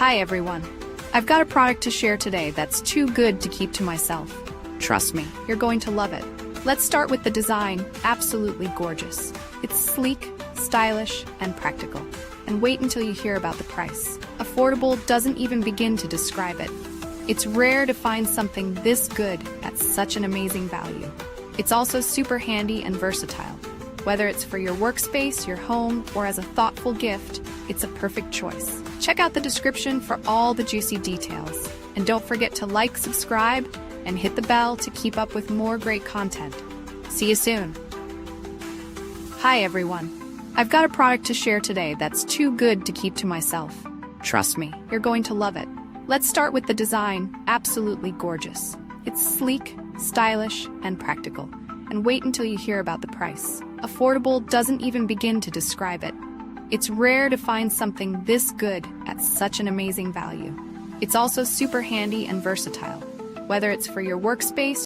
Hi everyone. I've got a product to share today that's too good to keep to myself. Trust me, you're going to love it. Let's start with the design. Absolutely gorgeous. It's sleek, stylish, and practical. And wait until you hear about the price. Affordable doesn't even begin to describe it. It's rare to find something this good at such an amazing value. It's also super handy and versatile. Whether it's for your workspace, your home, or as a thoughtful gift, it's a perfect choice. Check out the description for all the juicy details. And don't forget to like, subscribe, and hit the bell to keep up with more great content. See you soon. Hi everyone. I've got a product to share today that's too good to keep to myself. Trust me, you're going to love it. Let's start with the design. Absolutely gorgeous. It's sleek, stylish, and practical. And wait until you hear about the price. Affordable doesn't even begin to describe it. It's rare to find something this good at such an amazing value. It's also super handy and versatile. Whether it's for your workspace,